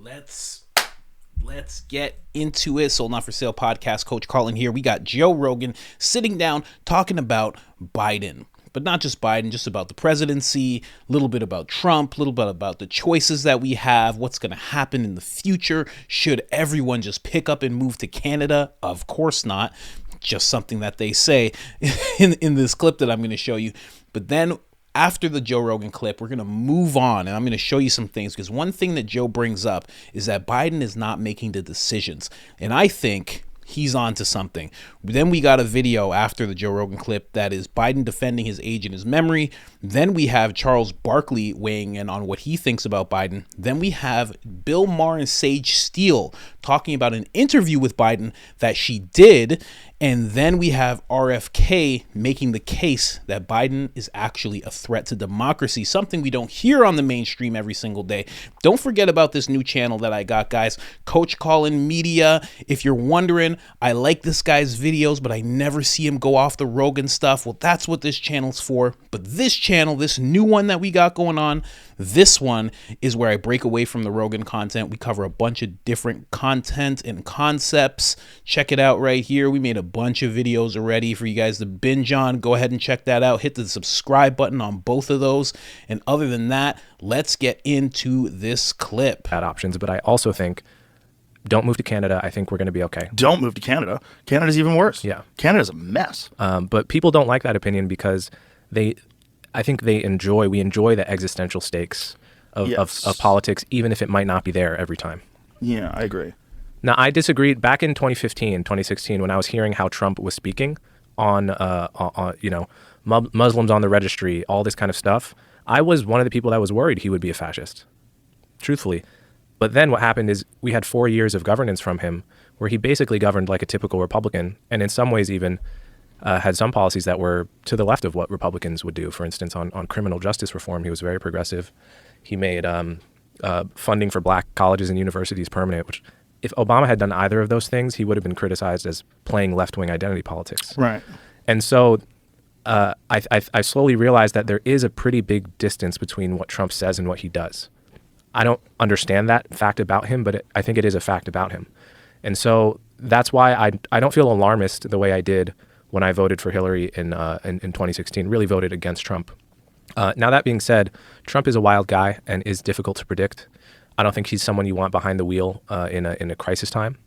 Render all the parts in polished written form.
Let's get into it. Sold Not For Sale podcast. Coach Colin here. We got Joe Rogan sitting down talking about Biden. But not just Biden, just about the presidency, a little bit about Trump, a little bit about the choices that we have, what's going to happen in the future. Should everyone just pick up and move to Canada? Of course not. Just something that they say in this clip that I'm going to show you. But then after the Joe Rogan clip, we're going to move on, and I'm going to show you some things, because one thing that Joe brings up is that Biden is not making the decisions. And I think he's on to something. Then we got a video after the Joe Rogan clip that is Biden defending his age and his memory. Then we have Charles Barkley weighing in on what he thinks about Biden. Then we have Bill Maher and Sage Steele talking about an interview with Biden that she did. And then we have RFK making the case that Biden is actually a threat to democracy, something we don't hear on the mainstream every single day. Don't forget about this new channel that I got, guys, Coach Colin Media. If you're wondering, I like this guy's videos, but I never see him go off the Rogan stuff. Well, that's what this channel's for. But this channel, this new one that we got going on, this one is where I break away from the Rogan content. We cover a bunch of different content and concepts. Check it out right here. We made a bunch of videos already for you guys to binge on. Go ahead and check that out. Hit the subscribe button on both of those. And other than that, let's get into this clip. Bad options, but I also think don't move to Canada. I think we're going to be okay. Don't move to Canada. Canada's even worse. Yeah. Canada's a mess. But people don't like that opinion because I think we enjoy the existential stakes of politics, even if it might not be there every time. Yeah, I agree. Now, I disagreed back in 2016, when I was hearing how Trump was speaking on Muslims on the registry, all this kind of stuff. I was one of the people that was worried he would be a fascist, truthfully. But then what happened is we had 4 years of governance from him where he basically governed like a typical Republican, and in some ways even had some policies that were to the left of what Republicans would do. For instance, on criminal justice reform, he was very progressive. He made funding for black colleges and universities permanent, which if Obama had done either of those things, he would have been criticized as playing left-wing identity politics. Right. And so I slowly realized that there is a pretty big distance between what Trump says and what he does. I don't understand that fact about him, but I think it is a fact about him. And so that's why I don't feel alarmist the way I did when I voted for Hillary in 2016, really voted against Trump. Now, that being said, Trump is a wild guy and is difficult to predict. I don't think he's someone you want behind the wheel in a crisis time.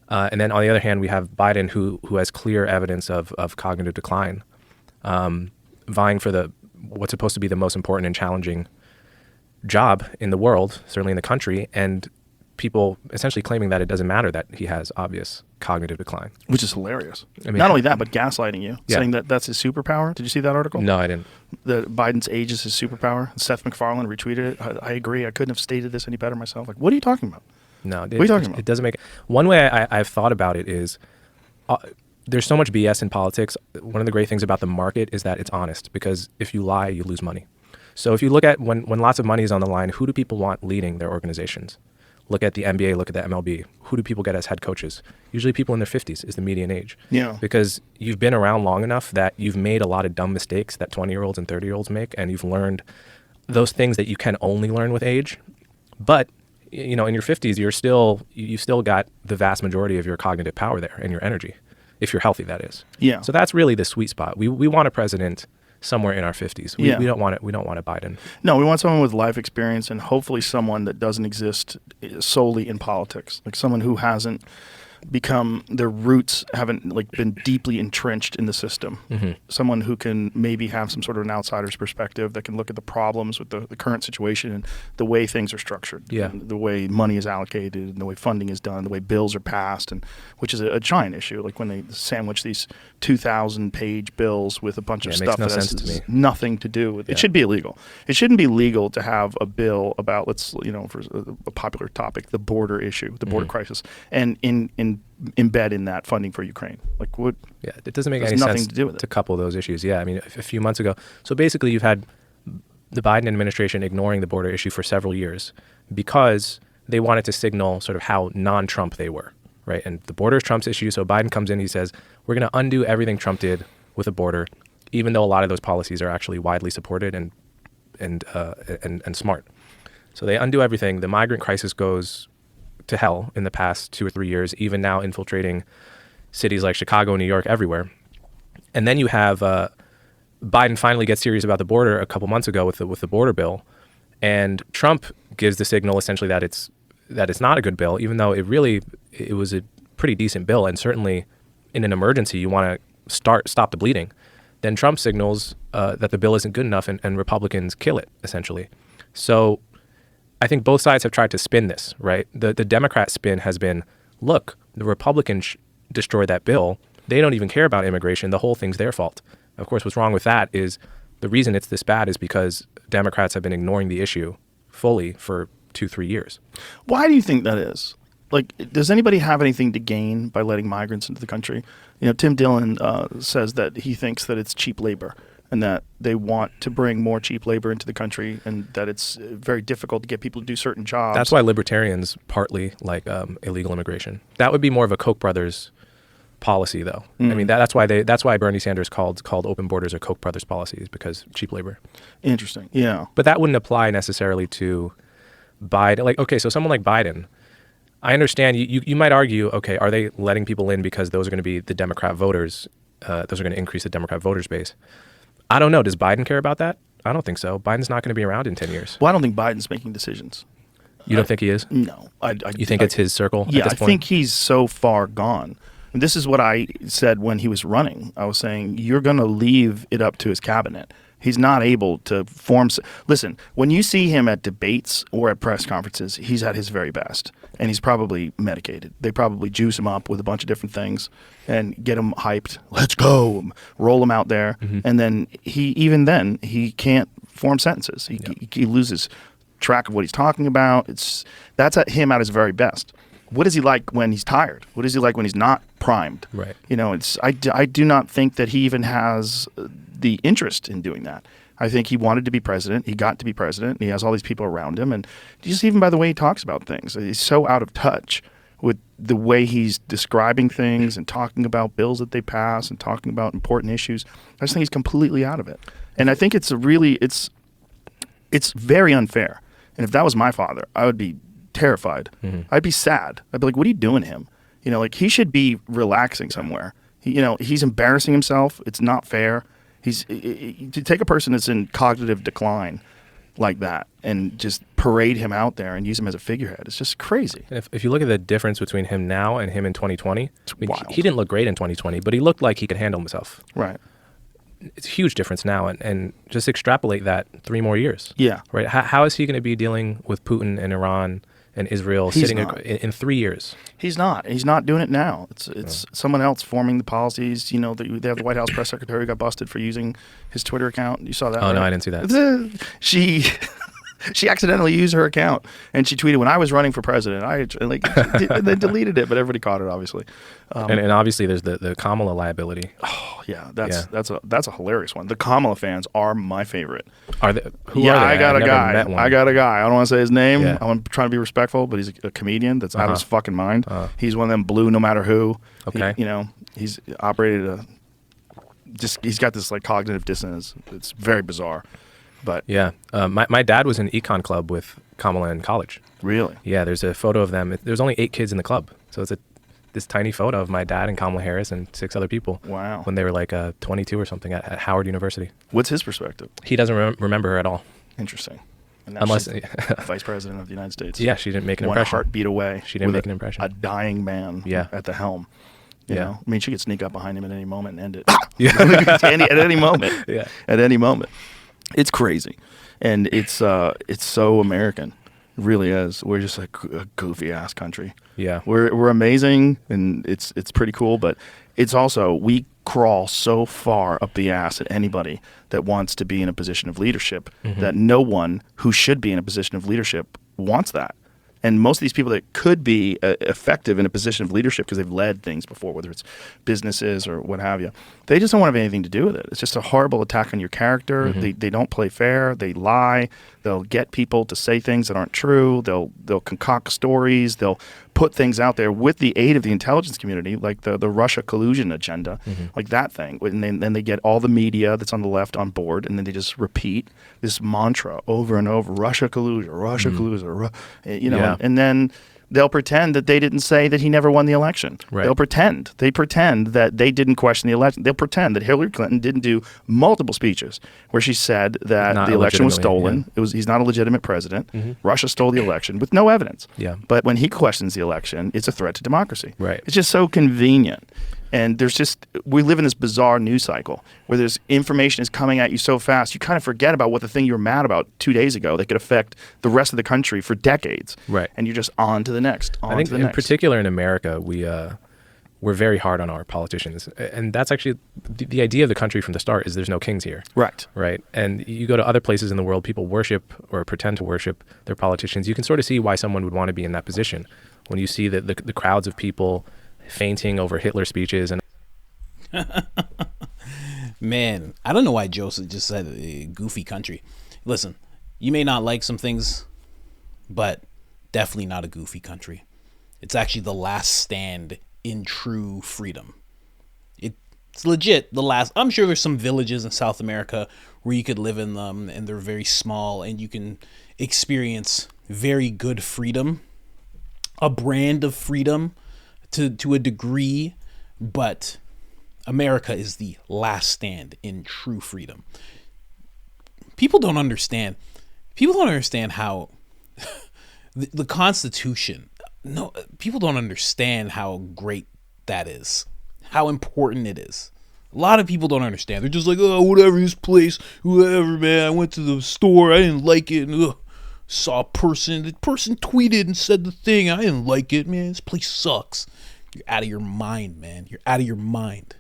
And then on the other hand, we have Biden, who has clear evidence of cognitive decline, vying for what's supposed to be the most important and challenging job in the world, certainly in the country, and people essentially claiming that it doesn't matter that he has obvious cognitive decline. Which is hilarious. I mean, not only that, but gaslighting you, Yeah. saying that that's his superpower. Did you see that article? No, I didn't. That Biden's age is his superpower. Seth MacFarlane retweeted it. I agree. I couldn't have stated this any better myself. Like, what are you talking about? No, What are you talking about? It doesn't make. One way I've thought about it is there's so much BS in politics. One of the great things about the market is that it's honest, because if you lie, you lose money. So if you look at when lots of money is on the line, who do people want leading their organizations? Look at the NBA, look at the MLB. Who do people get as head coaches? Usually people in their 50s is the median age. Yeah. Because you've been around long enough that you've made a lot of dumb mistakes that 20-year-olds and 30-year-olds make, and you've learned those things that you can only learn with age. But in your 50s, you've still got the vast majority of your cognitive power there and your energy, if you're healthy, that is. Yeah. So that's really the sweet spot. We want a president somewhere in our 50s. We don't want a Biden. No, we want someone with life experience, and hopefully someone that doesn't exist solely in politics, like someone who hasn't become, their roots haven't been deeply entrenched in the system. Mm-hmm. Someone who can maybe have some sort of an outsider's perspective that can look at the problems with the current situation and the way things are structured, Yeah. and the way money is allocated, and the way funding is done, the way bills are passed, and which is a giant issue. Like when they sandwich these 2,000-page bills with a bunch of It stuff makes no that sense to has me. nothing to do with it. Yeah. It should be illegal. It shouldn't be legal to have a bill about, for a popular topic, the border issue, the border crisis, and embed in that funding for Ukraine. Like, what? Yeah, it doesn't make There's any nothing sense to do with it. to couple those issues. Yeah, I mean, a few months ago. So basically, you've had the Biden administration ignoring the border issue for several years because they wanted to signal sort of how non-Trump they were, right? And the border is Trump's issue. So Biden comes in, he says, we're going to undo everything Trump did with the border, even though a lot of those policies are actually widely supported and smart. So they undo everything. The migrant crisis goes to hell in the past 2 or 3 years, even now infiltrating cities like Chicago, New York, everywhere. And then you have Biden finally gets serious about the border a couple months ago with the border bill, and Trump gives the signal essentially that it's not a good bill, even though it was a pretty decent bill, and certainly in an emergency you want to stop the bleeding. Then Trump signals that the bill isn't good enough, and Republicans kill it essentially. So I think both sides have tried to spin this, right? The Democrat spin has been, look, the Republicans destroyed that bill. They don't even care about immigration. The whole thing's their fault. Of course, what's wrong with that is the reason it's this bad is because Democrats have been ignoring the issue fully for 2-3 years. Why do you think that is? Like, does anybody have anything to gain by letting migrants into the country? You know, Tim Dillon says that he thinks that it's cheap labor and that they want to bring more cheap labor into the country and that it's very difficult to get people to do certain jobs. That's why libertarians partly like illegal immigration. That would be more of a Koch brothers policy, though. I mean, that's why Bernie Sanders called open borders a Koch brothers policy, is because cheap labor. Interesting. Yeah. But that wouldn't apply necessarily to Biden. Like, okay, so someone like Biden, I understand you might argue, okay, are they letting people in because those are going to be the Democrat voters? Those are going to increase the Democrat voters base. I don't know. Does Biden care about that? I don't think so. Biden's not going to be around in 10 years. Well, I don't think Biden's making decisions. You don't think he is? No. You think it's his circle? Yeah, at this I point? think he's so far gone. And this is what I said when he was running. I was saying, you're going to leave it up to his cabinet. He's not able to form. Listen, when you see him at debates or at press conferences, he's at his very best. And he's probably medicated. They probably juice him up with a bunch of different things and get him hyped. Let's go. Roll him out there. Mm-hmm. And then he can't form sentences. He loses track of what he's talking about. That's at him at his very best. What is he like when he's tired? What is he like when he's not primed? Right. You know, I do not think that he even has the interest in doing that. I think he wanted to be president. He got to be president. He has all these people around him. And just even by the way he talks about things, he's so out of touch with the way he's describing things and talking about bills that they pass and talking about important issues. I just think he's completely out of it. And I think it's very unfair. And if that was my father, I would be terrified. Mm-hmm. I'd be sad. I'd be like, what are you doing to him? You know, like he should be relaxing somewhere. He's embarrassing himself. It's not fair. To take a person that's in cognitive decline like that and just parade him out there and use him as a figurehead, it's just crazy. And if you look at the difference between him now and him in 2020, wild. He didn't look great in 2020, but he looked like he could handle himself. Right. It's a huge difference now, and just extrapolate that 3 more years. Yeah. Right. How is he going to be dealing with Putin and Iran and Israel in 3 years? He's not. He's not doing it now. It's someone else forming the policies. You know, they have the White House press secretary who got busted for using his Twitter account. You saw that? Oh, right? no, I didn't see that. She accidentally used her account, and she tweeted, "When I was running for president, and they deleted it, but everybody caught it, obviously." And obviously, there's the Kamala liability. Oh yeah, that's a hilarious one. The Kamala fans are my favorite. Are they? Who yeah, are they? I got a guy. I don't want to say his name. Yeah. I'm trying to be respectful, but he's a comedian that's out of his fucking mind. He's one of them blue no matter who. Okay. He's operated he's got this like cognitive dissonance. It's very bizarre. But yeah, my dad was in econ club with Kamala in college. Really? Yeah, there's a photo of them. There's only 8 kids in the club, so it's this tiny photo of my dad and Kamala Harris and 6 other people. Wow. When they were like 22 or something at Howard University. What's his perspective? He doesn't remember her at all. Interesting. And unless vice president of the United States. Yeah, she didn't make an impression. One heartbeat away. She didn't make an impression. A dying man. At the helm. You know? I mean, she could sneak up behind him at any moment and end it. At any moment. Yeah. At any moment. It's crazy. And it's so American. It really is. We're just like a goofy ass country. Yeah. We're amazing and it's pretty cool, but it's also we crawl so far up the ass at anybody that wants to be in a position of leadership that no one who should be in a position of leadership wants that. And most of these people that could be effective in a position of leadership because they've led things before, whether it's businesses or what have you, they just don't want to have anything to do with it. It's just a horrible attack on your character. They don't play fair. They lie. They'll get people to say things that aren't true. They'll concoct stories. They'll put things out there with the aid of the intelligence community, like the Russia collusion agenda, like that thing. And then they get all the media that's on the left on board, and then they just repeat this mantra over and over: Russia collusion, Russia collusion, and then they'll pretend that they didn't say that he never won the election. Right. They'll pretend. They pretend that they didn't question the election. They'll pretend that Hillary Clinton didn't do multiple speeches where she said that the election was stolen. Yeah. He's not a legitimate president. Russia stole the election with no evidence. Yeah. But when he questions the election, it's a threat to democracy. Right. It's just so convenient. And we live in this bizarre news cycle where there's information is coming at you so fast, you kind of forget about what the thing you were mad about 2 days ago that could affect the rest of the country for decades. Right. And you're just on to the next. I think in particular in America, we're very hard on our politicians. And that's actually the idea of the country from the start is there's no kings here. Right. Right. And you go to other places in the world, people worship or pretend to worship their politicians. You can sort of see why someone would want to be in that position when you see that the crowds of people fainting over Hitler speeches and Man, I don't know why Joseph just said goofy country. Listen, you may not like some things, but definitely not a goofy country. It's actually the last stand in true freedom. It's legit the last. I'm sure there's some villages in South America where you could live in them and they're very small and you can experience very good freedom, a brand of freedom to a degree, but America is the last stand in true freedom. People don't understand how the Constitution, no, people don't understand how great that is, how important it is. A lot of people don't understand. They're just like, oh, whatever, this place, whatever, man. I went to the store, I didn't like it, and saw a person, the person tweeted and said the thing, I didn't like it, man. This place sucks. You're out of your mind, man. You're out of your mind.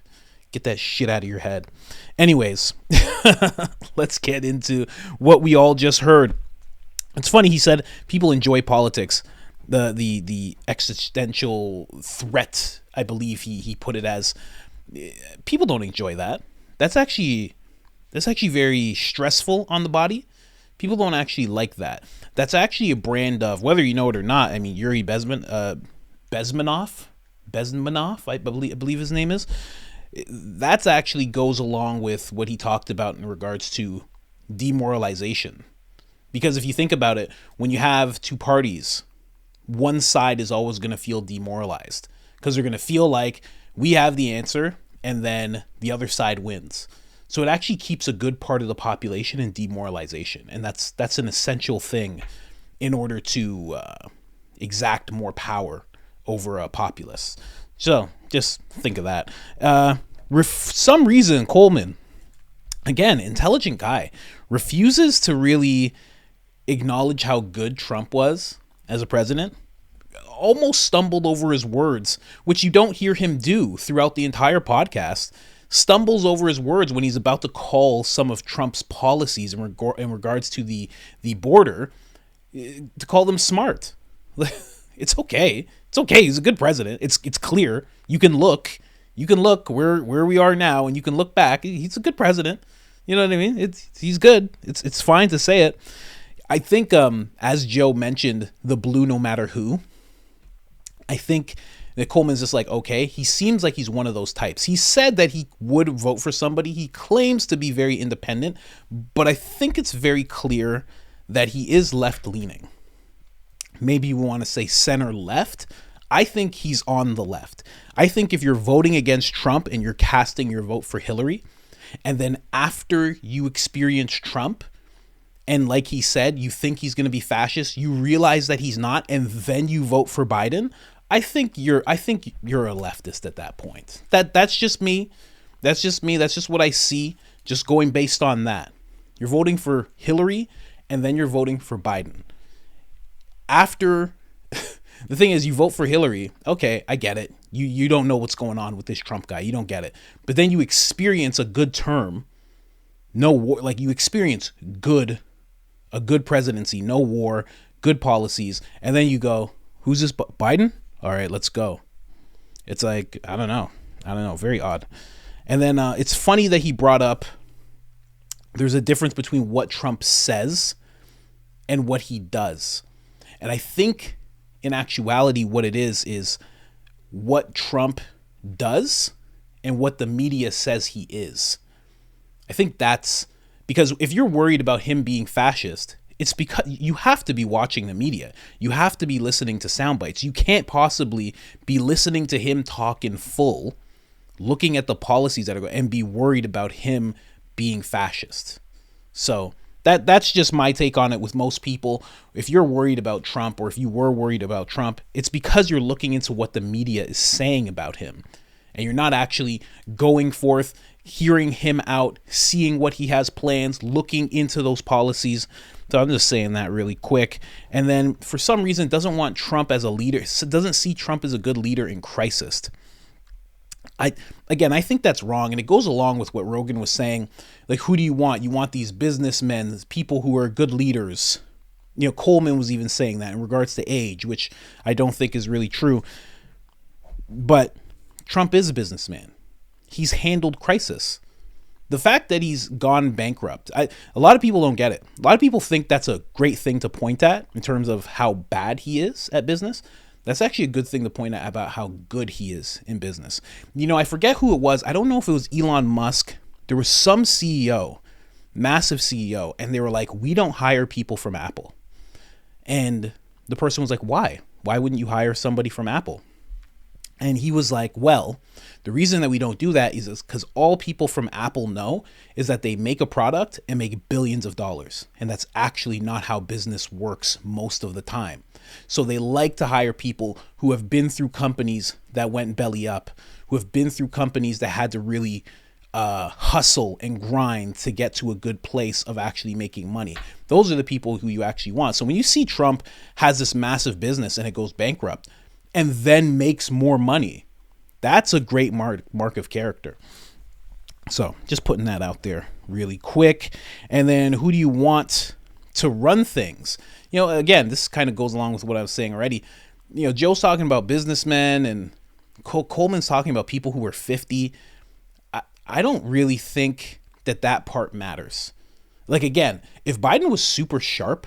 Get that shit out of your head. Anyways, let's get into what we all just heard. It's funny, he said people enjoy politics. The existential threat, I believe he put it as. People don't enjoy that. That's actually very stressful on the body. People don't actually like that. That's actually a brand of, whether you know it or not. I mean, Yuri Bezmenov, I believe his name is. That's actually goes along with what he talked about in regards to demoralization. Because if you think about it, when you have two parties, one side is always going to feel demoralized because they're going to feel like we have the answer and then the other side wins. So it actually keeps a good part of the population in demoralization. And that's an essential thing in order to exact more power over a populace. So just think of that. For some reason, Coleman, again, intelligent guy, refuses to really acknowledge how good Trump was as a president. Almost stumbled over his words, which you don't hear him do throughout the entire podcast. Stumbles over his words when he's about to call some of Trump's policies in regards to the border, to call them smart. It's okay. It's okay. He's a good president. It's clear. You can look where we are now, and you can look back. He's a good president. You know what I mean? He's good. It's fine to say it. I think, as Joe mentioned, the blue no matter who. I think that Coleman's just like, okay, he seems like he's one of those types. He said that he would vote for somebody. He claims to be very independent, but I think it's very clear that he is left-leaning. Maybe you want to say center-left. I think he's on the left. I think if you're voting against Trump and you're casting your vote for Hillary, and then after you experience Trump, and like he said, you think he's going to be fascist, you realize that he's not, and then you vote for Biden, I think you're a leftist at that point. That's just me. That's just me. That's just what I see. Just going based on that. You're voting for Hillary, and then you're voting for Biden. After the thing is, you vote for Hillary. Okay, I get it. You don't know what's going on with this Trump guy. You don't get it. But then you experience a good term. No war. Like you experience a good presidency, no war, good policies, and then you go, who's this? Biden? All right, let's go. It's like, I don't know, very odd. And then it's funny that he brought up there's a difference between what Trump says and what he does. And I think in actuality, what it is what Trump does and what the media says he is. I think that's because if you're worried about him being fascist, it's because you have to be watching the media. You have to be listening to sound bites. You can't possibly be listening to him talk in full, looking at the policies that are going, and be worried about him being fascist. So that's just my take on it with most people. If you're worried about Trump, or if you were worried about Trump, it's because you're looking into what the media is saying about him. And you're not actually going forth, hearing him out, seeing what he has plans, looking into those policies. So I'm just saying that really quick. And then for some reason doesn't want Trump as a leader, doesn't see Trump as a good leader in crisis. I think that's wrong, and it goes along with what Rogan was saying. Like, who do you want? You want these businessmen, people who are good leaders. You know, Coleman was even saying that in regards to age, which I don't think is really true. But Trump is a businessman. He's handled crisis. The fact that he's gone bankrupt, a lot of people don't get it. A lot of people think that's a great thing to point at in terms of how bad he is at business. That's actually a good thing to point out about how good he is in business. You know, I forget who it was. I don't know if it was Elon Musk. There was some CEO, massive CEO, and they were like, we don't hire people from Apple. And the person was like, why? Why wouldn't you hire somebody from Apple? And he was like, well, the reason that we don't do that is because all people from Apple know is that they make a product and make billions of dollars. And that's actually not how business works most of the time. So they like to hire people who have been through companies that went belly up, who have been through companies that had to really hustle and grind to get to a good place of actually making money. Those are the people who you actually want. So when you see Trump has this massive business and it goes bankrupt and then makes more money, that's a great mark of character. So just putting that out there really quick. And then who do you want to run things? You know, again, this kind of goes along with what I was saying already. You know, Joe's talking about businessmen and Coleman's talking about people who are 50. I don't really think that part matters. Like, again, if Biden was super sharp,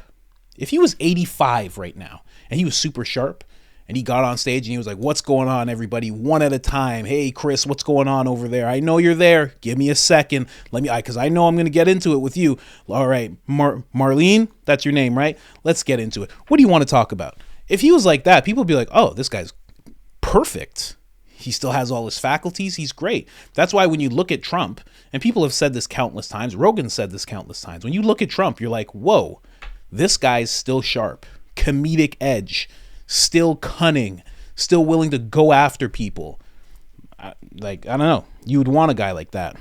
if he was 85 right now and he was super sharp and he got on stage and he was like, what's going on, everybody? One at a time. Hey, Chris, what's going on over there? I know you're there. Give me a second. Because I know I'm going to get into it with you. All right, Marlene, that's your name, right? Let's get into it. What do you want to talk about? If he was like that, people would be like, oh, this guy's perfect. He still has all his faculties. He's great. That's why when you look at Trump, and people have said this countless times, Rogan said this countless times, when you look at Trump, you're like, whoa, this guy's still sharp, comedic edge, still cunning, still willing to go after people. I don't know. You would want a guy like that.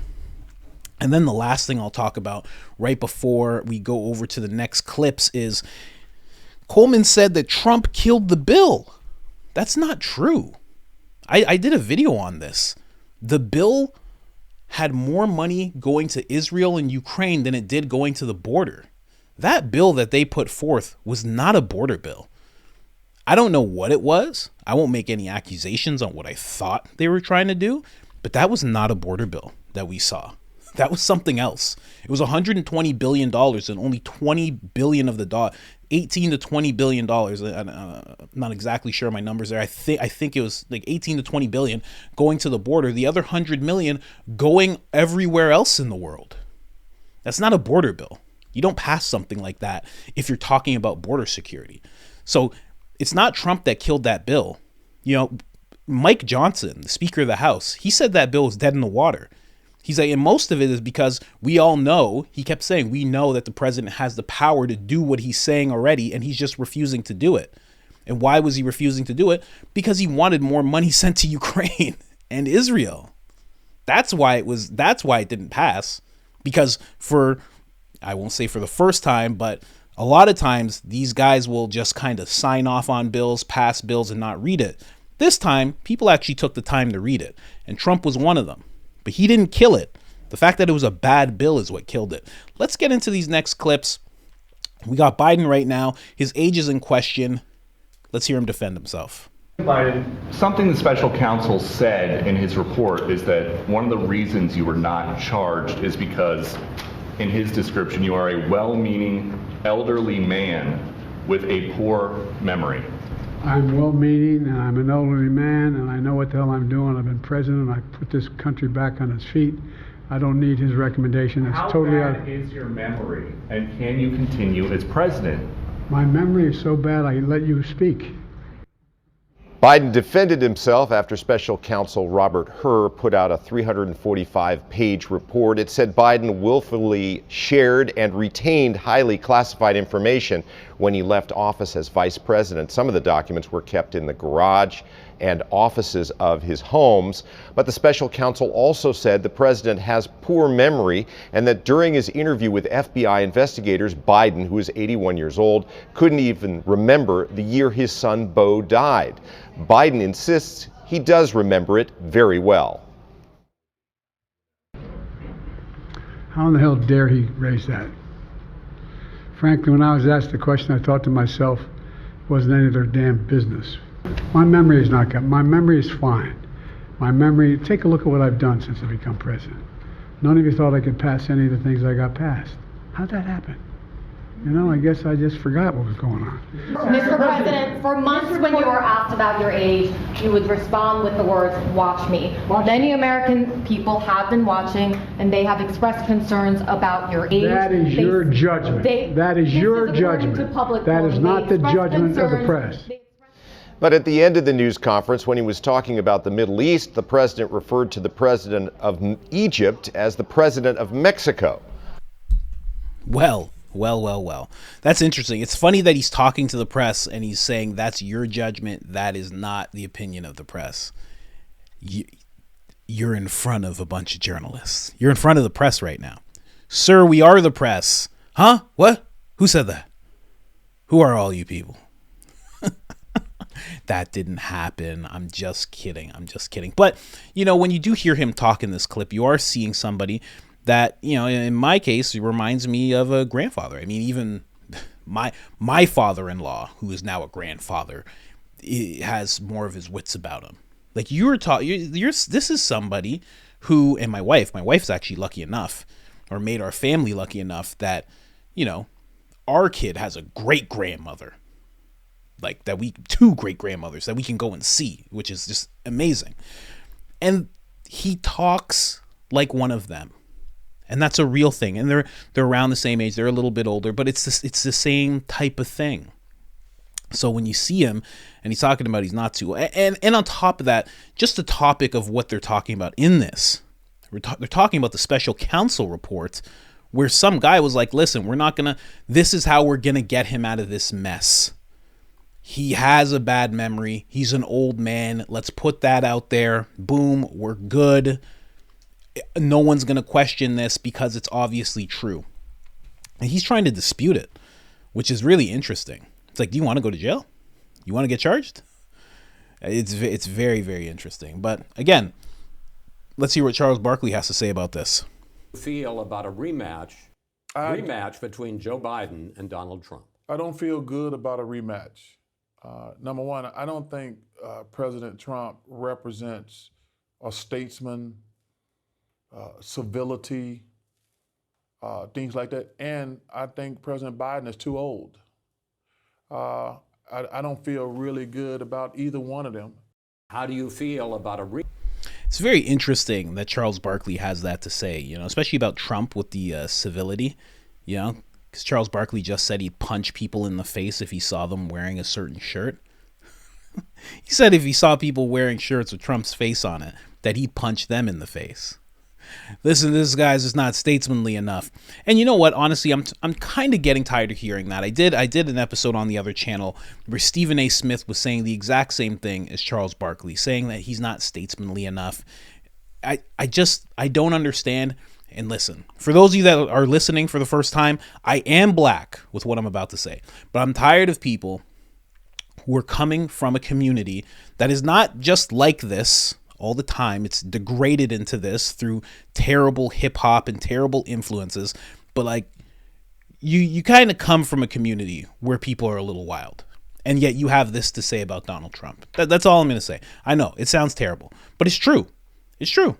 And then the last thing I'll talk about right before we go over to the next clips is Coleman said that Trump killed the bill. That's not true. I did a video on this. The bill had more money going to Israel and Ukraine than it did going to the border. That bill that they put forth was not a border bill. I don't know what it was. I won't make any accusations on what I thought they were trying to do, but that was not a border bill that we saw. That was something else. It was $120 billion and only $20 billion of the $18 to $20 billion. I'm not exactly sure my numbers there. I think it was like 18 to 20 billion going to the border. The other 100 million going everywhere else in the world. That's not a border bill. You don't pass something like that if you're talking about border security. So it's not Trump that killed that bill. You know, Mike Johnson, the Speaker of the House, he said that bill was dead in the water. He's like, and most of it is because we all know, he kept saying, we know that the president has the power to do what he's saying already, and he's just refusing to do it. And why was he refusing to do it? Because he wanted more money sent to Ukraine and Israel. That's why it didn't pass. Because I won't say for the first time, but a lot of times these guys will just kind of sign off on bills, pass bills, and not read it. This time, people actually took the time to read it, and Trump was one of them. But he didn't kill it. The fact that it was a bad bill is what killed it. Let's get into these next clips. We got Biden right now. His age is in question. Let's hear him defend himself. Biden, something the special counsel said in his report is that one of the reasons you were not charged is because, in his description, you are a well-meaning elderly man with a poor memory? I'm well-meaning, and I'm an elderly man, and I know what the hell I'm doing. I've been president. I put this country back on its feet. I don't need his recommendation. It's How totally bad is your memory, and can you continue as president? My memory is so bad I let you speak. Biden defended himself after special counsel Robert Hur put out a 345-page report. It said Biden willfully shared and retained highly classified information when he left office as vice president. Some of the documents were kept in the garage and offices of his homes. But the special counsel also said the president has poor memory and that during his interview with FBI investigators, Biden, who is 81 years old, couldn't even remember the year his son Beau died. Biden insists he does remember it very well. How in the hell dare he raise that? Frankly, when I was asked the question, I thought to myself, it wasn't any of their damn business. My memory is not good. My memory is fine. My memory, take a look at what I've done since I become president. None of you thought I could pass any of the things I got passed. How'd that happen? You know, I guess I just forgot what was going on. Mr. President, for months when you were asked about your age, you would respond with the words, "Watch me." Many American people have been watching, and they have expressed concerns about your age. That is your judgment. That is your judgment. That is not the judgment of the press. But at the end of the news conference, when he was talking about the Middle East, the president referred to the president of Egypt as the president of Mexico. Well. That's interesting. It's funny that he's talking to the press and he's saying that's your judgment. That is not the opinion of the press. You're in front of a bunch of journalists. You're in front of the press right now. Sir, we are the press. Huh? What? Who said that? Who are all you people? That didn't happen. I'm just kidding. But, you know, when you do hear him talk in this clip, you are seeing somebody that, you know, in my case, it reminds me of a grandfather. I mean, even my father-in-law, who is now a grandfather, has more of his wits about him. Like this is somebody who, and my wife's actually lucky enough, or made our family lucky enough that, you know, our kid has a great grandmother. Like that two great grandmothers that we can go and see, which is just amazing. And he talks like one of them. And that's a real thing. And they're around the same age. They're a little bit older, but it's the same type of thing. So when you see him and he's talking about he's not too, and on top of that, just the topic of what they're talking about in this, they're talking about the special counsel report where some guy was like, listen, this is how we're going to get him out of this mess. He has a bad memory. He's an old man. Let's put that out there. Boom, we're good. No one's going to question this because it's obviously true. And he's trying to dispute it, which is really interesting. It's like, do you want to go to jail? You want to get charged? It's very, very interesting. But again, let's hear what Charles Barkley has to say about this. Feel about a rematch between Joe Biden and Donald Trump? I don't feel good about a rematch. Number one, I don't think President Trump represents a statesman, civility, things like that. And I think President Biden is too old. I don't feel really good about either one of them. How do you feel about a rematch? It's very interesting that Charles Barkley has that to say, you know, especially about Trump with the civility, you know, because Charles Barkley just said he'd punch people in the face if he saw them wearing a certain shirt. He said if he saw people wearing shirts with Trump's face on it, that he'd punch them in the face. Listen, this guy's just not statesmanly enough. And you know what? Honestly, I'm kind of getting tired of hearing that. I did an episode on the other channel where Stephen A. Smith was saying the exact same thing as Charles Barkley, saying that he's not statesmanly enough. I don't understand. And listen, for those of you that are listening for the first time, I am black with what I'm about to say. But I'm tired of people who are coming from a community that is not just like this all the time. It's degraded into this through terrible hip hop and terrible influences. But like you kind of come from a community where people are a little wild. And yet you have this to say about Donald Trump. That's all I'm going to say. I know it sounds terrible, but it's true. It's true.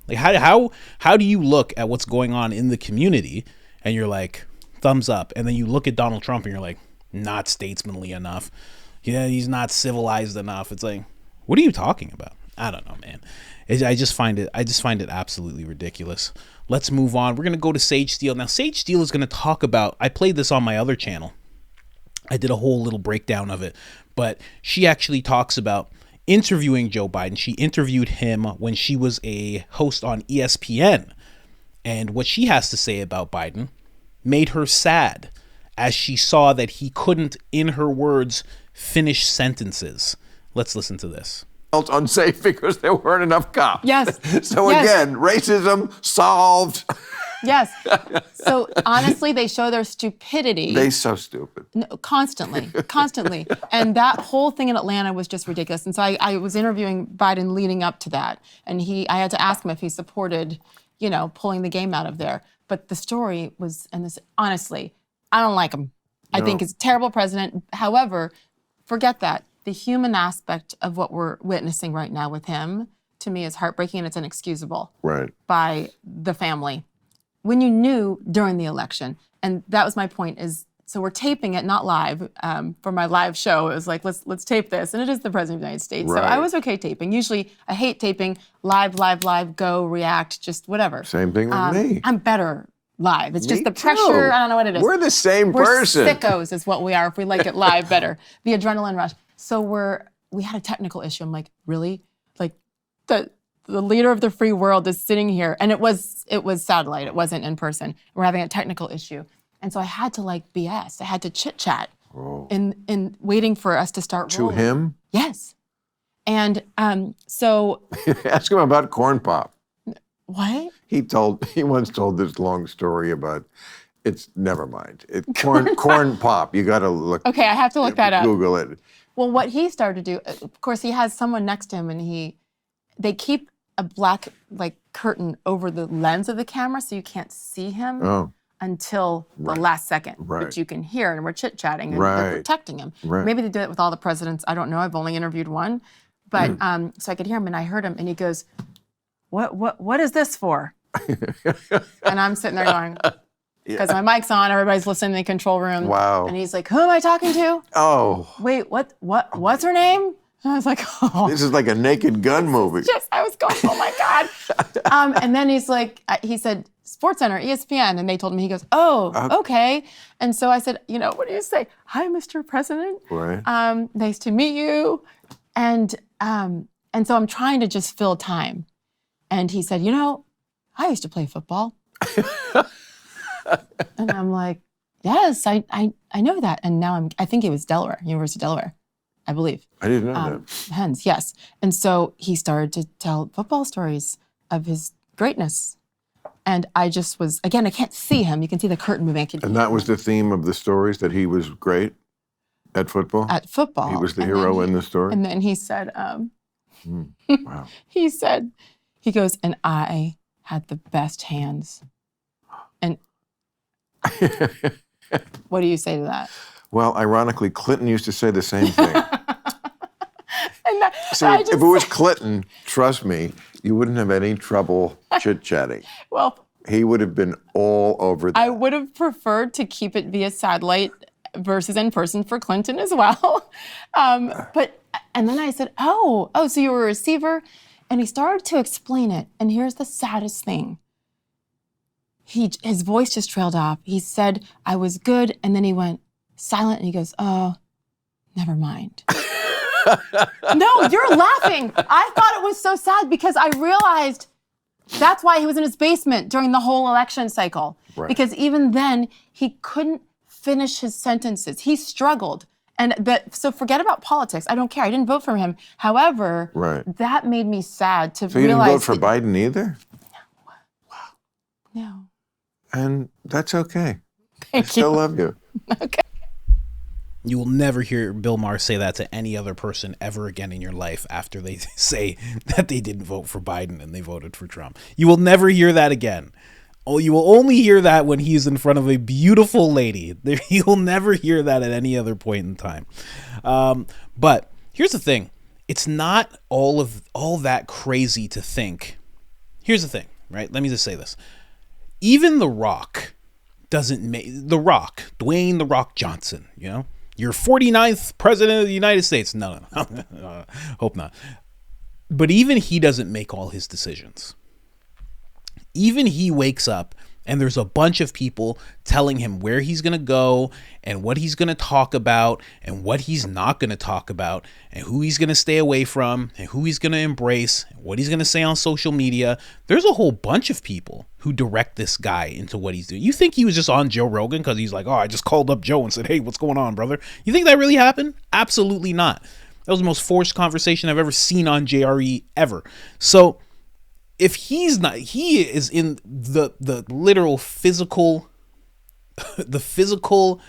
Like how do you look at what's going on in the community and you're like, thumbs up, and then you look at Donald Trump and you're like, not statesmanly enough. Yeah, he's not civilized enough. It's like, what are you talking about? I don't know, man. I just find it absolutely ridiculous. Let's move on. We're going to go to Sage Steele. Now, Sage Steele is going to talk about, I played this on my other channel. I did a whole little breakdown of it, but she actually talks about interviewing Joe Biden. She interviewed him when she was a host on ESPN, and what she has to say about Biden made her sad as she saw that he couldn't, in her words, finish sentences. Let's listen to this. Unsafe because there weren't enough cops. Yes. So again, racism solved. Yes. So honestly, they show their stupidity. They're so stupid. Constantly. And that whole thing in Atlanta was just ridiculous. And so I was interviewing Biden leading up to that. And I had to ask him if he supported, pulling the game out of there. But the story was, and this, honestly, I don't like him. I think he's a terrible president. However, forget that. The human aspect of what we're witnessing right now with him, to me, is heartbreaking, and it's inexcusable by the family. When you knew during the election, and that was my point, is so we're taping it, not live, for my live show. It was like, let's tape this, and it is the President of the United States. Right. So I was okay taping. Usually, I hate taping, live, go, react, just whatever. Same thing with me. I'm better live. It's just Me the pressure. too. I don't know what it is. We're the same We're person. sickos is what we are if we like it live better. The adrenaline rush. So we had a technical issue. I'm like, really? Like the leader of the free world is sitting here, and it was satellite. It wasn't in person. We're having a technical issue, and so I had to BS. I had to chit chat in waiting for us to start rolling. To him? Yes, and so Ask him about corn pop. what? He once told this long story about. Never mind. Corn pop. You got to look. Okay, I have to look that up. Google it. Well, what he started to do, of course, he has someone next to him, and they keep a black curtain over the lens of the camera, so you can't see him until the last second, which you can hear, and we're chit-chatting, and they're protecting him. Maybe they do it with all the presidents. I don't know. I've only interviewed one, but so I could hear him, and I heard him, and he goes, "What is this for?" And I'm sitting there going. Because my mic's on, everybody's listening in the control room. Wow. And he's like, "Who am I talking to?" Oh. Wait, what's her name? And I was like, "Oh." This is like a Naked Gun movie. I was going, "Oh my God." And then he's like, he said, SportsCenter, ESPN. And they told me, he goes, "Oh, okay." And so I said, "What do you say?" "Hi, Mr. President. Right. Nice to meet you." And so I'm trying to just fill time. And he said, "I used to play football." And I'm like, "Yes, I know that." And now I think it was University of Delaware, I believe. I didn't know that. Hens, yes. And so he started to tell football stories of his greatness. And I just was, again, I can't see him. You can see the curtain moving. And that was the theme of the stories, that he was great at football? At football. He was the hero in the story? And then he said, wow. he goes, "And I had the best hands." And what do you say to that? Well, ironically, Clinton used to say the same thing. So if it was Clinton, trust me, you wouldn't have any trouble chit-chatting. Well, he would have been all over that. I would have preferred to keep it via satellite versus in person for Clinton as well. And then I said, oh, so you were a receiver? And he started to explain it. And here's the saddest thing. His voice just trailed off. He said, "I was good." And then he went silent and he goes, "Oh, never mind." No, you're laughing. I thought it was so sad because I realized that's why he was in his basement during the whole election cycle. Right. Because even then, he couldn't finish his sentences. He struggled. So forget about politics. I don't care. I didn't vote for him. However, that made me sad to realize. So you didn't vote for Biden either? No. Wow. No. And that's okay. Thank I still love you. Okay. You will never hear Bill Maher say that to any other person ever again in your life after they say that they didn't vote for Biden and they voted for Trump. You will never hear that again. Oh, you will only hear that when he's in front of a beautiful lady. You'll never hear that at any other point in time. But here's the thing. It's not all that crazy to think. Here's the thing, right? Let me just say this. Even The Rock doesn't make... The Rock, Dwayne The Rock Johnson, You're 49th president of the United States. No. Hope not. But even he doesn't make all his decisions. Even he wakes up and there's a bunch of people telling him where he's going to go and what he's going to talk about and what he's not going to talk about and who he's going to stay away from and who he's going to embrace and what he's going to say on social media. There's a whole bunch of people who direct this guy into what he's doing. You think he was just on Joe Rogan because he's like, oh, I just called up Joe and said, hey, what's going on, brother? You think that really happened? Absolutely not. That was the most forced conversation I've ever seen on JRE ever. So if he's not, he is in the literal physical, the physical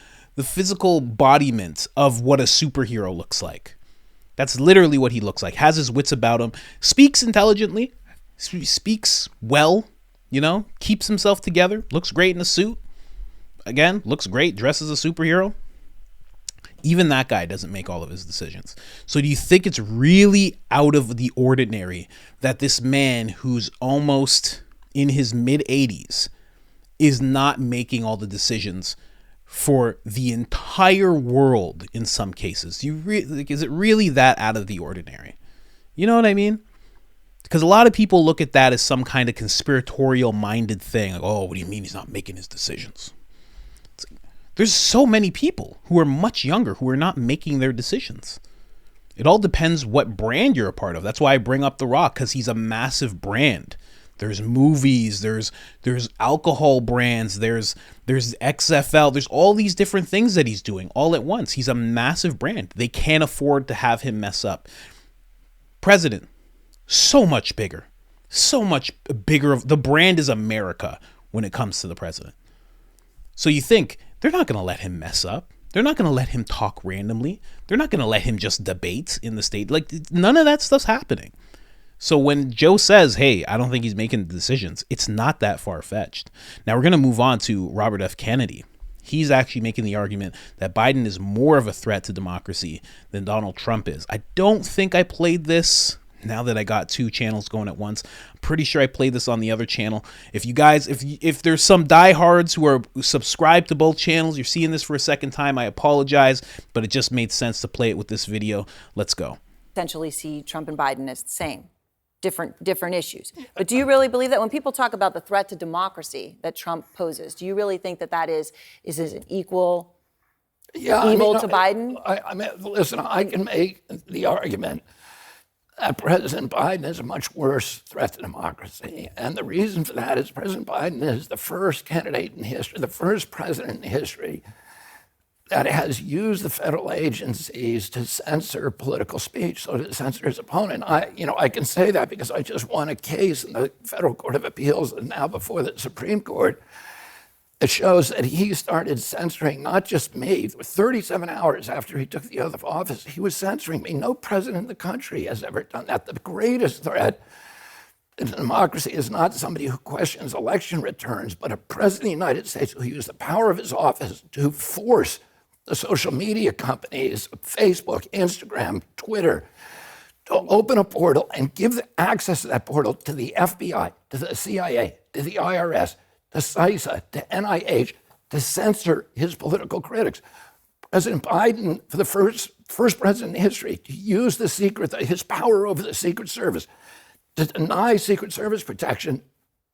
embodiment of what a superhero looks like. That's literally what he looks like. Has his wits about him, speaks intelligently, speaks well, keeps himself together, looks great in a suit. Again, looks great, dresses a superhero. Even that guy doesn't make all of his decisions. So do you think it's really out of the ordinary that this man who's almost in his mid-80s is not making all the decisions for the entire world in some cases? Is it really that out of the ordinary? You know what I mean? Because a lot of people look at that as some kind of conspiratorial-minded thing. Like, oh, what do you mean he's not making his decisions? There's so many people who are much younger who are not making their decisions. It all depends what brand you're a part of. That's why I bring up The Rock, because he's a massive brand. There's movies, there's alcohol brands, there's XFL, there's all these different things that he's doing all at once. He's a massive brand. They can't afford to have him mess up. President, so much bigger. So much bigger. The brand is America when it comes to the president. So you think they're not going to let him mess up. They're not going to let him talk randomly. They're not going to let him just debate in the state. Like, none of that stuff's happening. So when Joe says, hey, I don't think he's making decisions, it's not that far-fetched. Now we're going to move on to Robert F. Kennedy. He's actually making the argument that Biden is more of a threat to democracy than Donald Trump is. I don't think I played this. Now that I got two channels going at once, I'm pretty sure I played this on the other channel. If you guys, if there's some diehards who are subscribed to both channels, you're seeing this for a second time, I apologize, but it just made sense to play it with this video. Let's go. Essentially see Trump and Biden as the same, different issues. But do you really believe that when people talk about the threat to democracy that Trump poses, do you really think that is an equal evil to Biden? I mean, listen, I can make the argument that President Biden is a much worse threat to democracy. And the reason for that is President Biden is the first candidate in history, the first president in history that has used the federal agencies to censor political speech, so to censor his opponent. I can say that because I just won a case in the Federal Court of Appeals and now before the Supreme Court. It shows that he started censoring not just me. 37 hours after he took the oath of office, he was censoring me. No president in the country has ever done that. The greatest threat to democracy is not somebody who questions election returns, but a president of the United States who used the power of his office to force the social media companies, Facebook, Instagram, Twitter, to open a portal and give access to that portal to the FBI, to the CIA, to the IRS, to CISA, to NIH, to censor his political critics. President Biden, for the first president in history, to use his power over the Secret Service, to deny Secret Service protection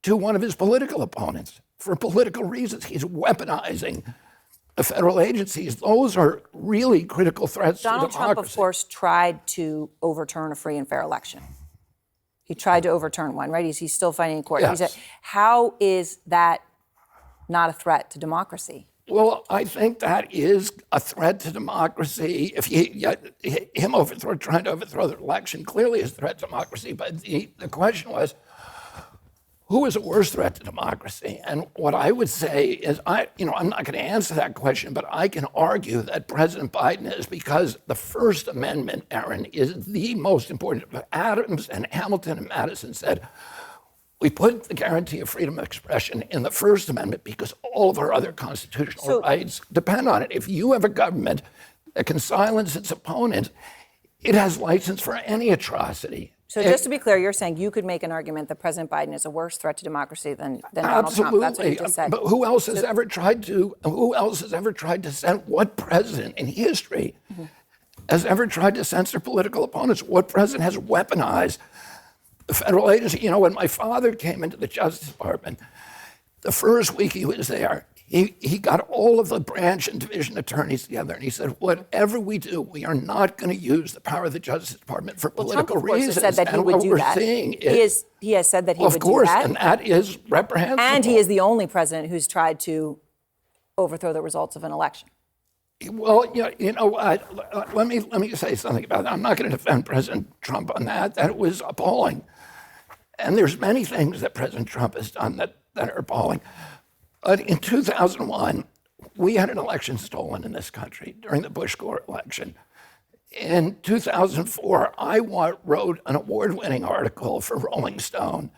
to one of his political opponents for political reasons. He's weaponizing the federal agencies. Those are really critical threats to democracy. Donald Trump, of course, tried to overturn a free and fair election. He tried to overturn one, right? He's still fighting in court. Yes. How is that not a threat to democracy? Well, I think that is a threat to democracy. If him trying to overthrow the election clearly is a threat to democracy. But the question was, who is a worse threat to democracy? And what I would say is, I'm not going to answer that question, but I can argue that President Biden is, because the First Amendment, Aaron, is the most important. Adams and Hamilton and Madison said, we put the guarantee of freedom of expression in the First Amendment because all of our other constitutional rights depend on it. If you have a government that can silence its opponents, it has license for any atrocity. So just to be clear, you're saying you could make an argument that President Biden is a worse threat to democracy than Donald Trump. That's what you just said. But who else has ever tried to? Who else has ever tried to censor? What president in history has ever tried to censor political opponents? What president has weaponized the federal agency? You know, when my father came into the Justice Department, the first week he was there, he got all of the branch and division attorneys together, and he said, whatever we do, we are not going to use the power of the Justice Department for political Trump, of course, reasons. has said that he would do that. He has said that he would do that. Of course, and that is reprehensible. And he is the only president who's tried to overthrow the results of an election. Well, you know what? Let me say something about that. I'm not going to defend President Trump on that. That was appalling. And there's many things that President Trump has done that are appalling. But in 2001, we had an election stolen in this country during the Bush-Gore election. In 2004, I wrote an award-winning article for Rolling Stone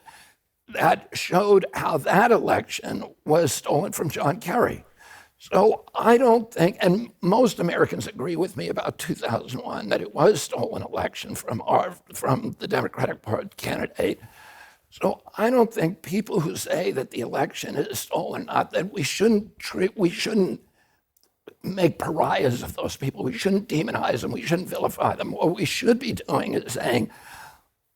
that showed how that election was stolen from John Kerry. So I don't think, and most Americans agree with me about 2001, that it was a stolen election from the Democratic Party candidate. So I don't think people who say that the election is stolen, not that we shouldn't make pariahs of those people. We shouldn't demonize them. We shouldn't vilify them. What we should be doing is saying,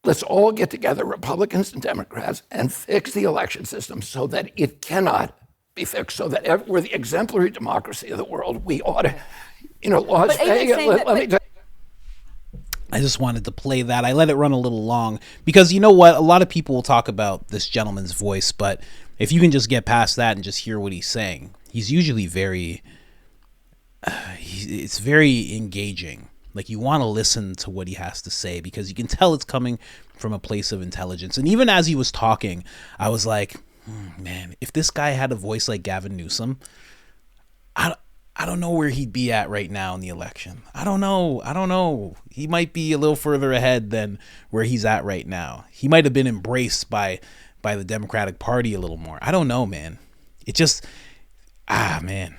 let's all get together, Republicans and Democrats, and fix the election system so that it cannot be fixed, so that we're the exemplary democracy of the world. We ought to, Las Vegas. I just wanted to play that. I let it run a little long because you know what? A lot of people will talk about this gentleman's voice, but if you can just get past that and just hear what he's saying, he's usually it's very engaging. Like you want to listen to what he has to say because you can tell it's coming from a place of intelligence. And even as he was talking, I was like, man, if this guy had a voice like Gavin Newsom, I don't know where he'd be at right now in the election. I don't know. He might be a little further ahead than where he's at right now. He might have been embraced by the Democratic Party a little more. I don't know, man. It just, man.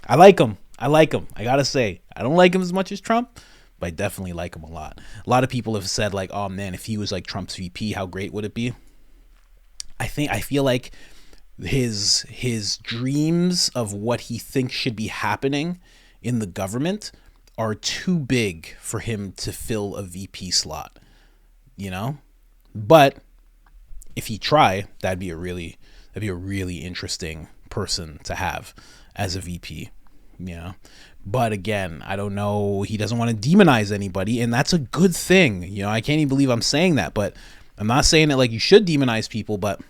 I like him. I gotta say, I don't like him as much as Trump, but I definitely like him a lot. A lot of people have said like, oh man, if he was like Trump's VP, how great would it be? I feel like his dreams of what he thinks should be happening in the government are too big for him to fill a VP slot, but if he try, that'd be a really interesting person to have as a VP, but again, I don't know, he doesn't want to demonize anybody, and that's a good thing. I can't even believe I'm saying that, but I'm not saying it like you should demonize people, but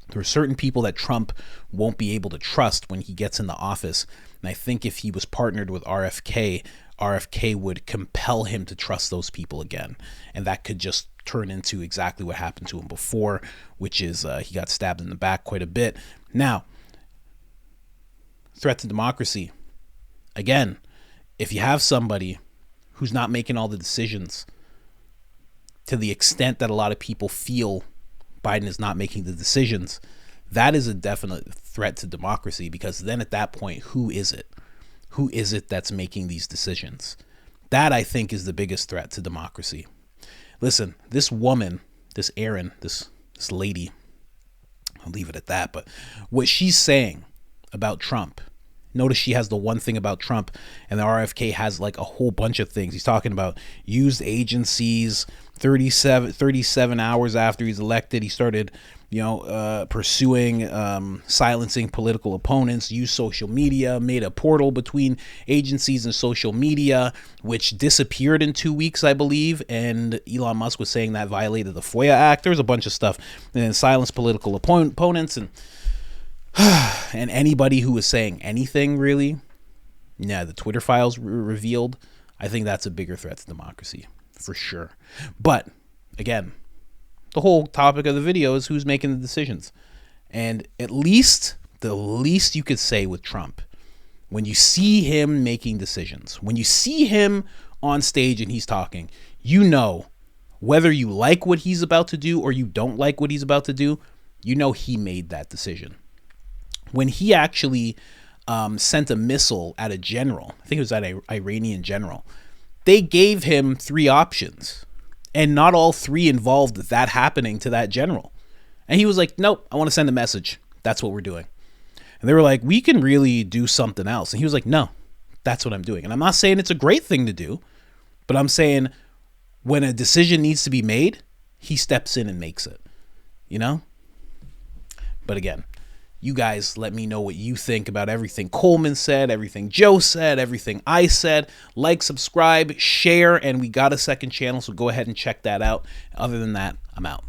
there are certain people that Trump won't be able to trust when he gets in the office. And I think if he was partnered with RFK would compel him to trust those people again. And that could just turn into exactly what happened to him before, which is he got stabbed in the back quite a bit. Now, threat to democracy. Again, if you have somebody who's not making all the decisions to the extent that a lot of people feel Biden is not making the decisions, that is a definite threat to democracy, because then at that point, who is it? Who is it that's making these decisions? That, I think, is the biggest threat to democracy. Listen, this woman, this Erin, this lady, I'll leave it at that, but what she's saying about Trump, notice she has the one thing about Trump, and the RFK has like a whole bunch of things. He's talking about used agencies. 37 hours after he's elected, he started, pursuing silencing political opponents, used social media, made a portal between agencies and social media, which disappeared in 2 weeks, I believe. And Elon Musk was saying that violated the FOIA Act. There was a bunch of stuff. And then silenced political opponents and anybody who was saying anything, really. Yeah, the Twitter files revealed. I think that's a bigger threat to democracy. For sure. But again, the whole topic of the video is who's making the decisions. And at least the least you could say with Trump, when you see him making decisions, when you see him on stage and he's talking, whether you like what he's about to do or you don't like what he's about to do, he made that decision. When he actually sent a missile at a general, I think it was at an Iranian general, they gave him 3 options, And not all three involved that happening to that general. And he was like, nope, I want to send a message. That's what we're doing. And they were like, we can really do something else. And he was like, no, that's what I'm doing. And I'm not saying it's a great thing to do, but I'm saying when a decision needs to be made, he steps in and makes it, you know? But again, you guys let me know what you think about everything Coleman said, everything Joe said, everything I said. Like, subscribe, share, and we got a second channel, so go ahead and check that out. Other than that, I'm out.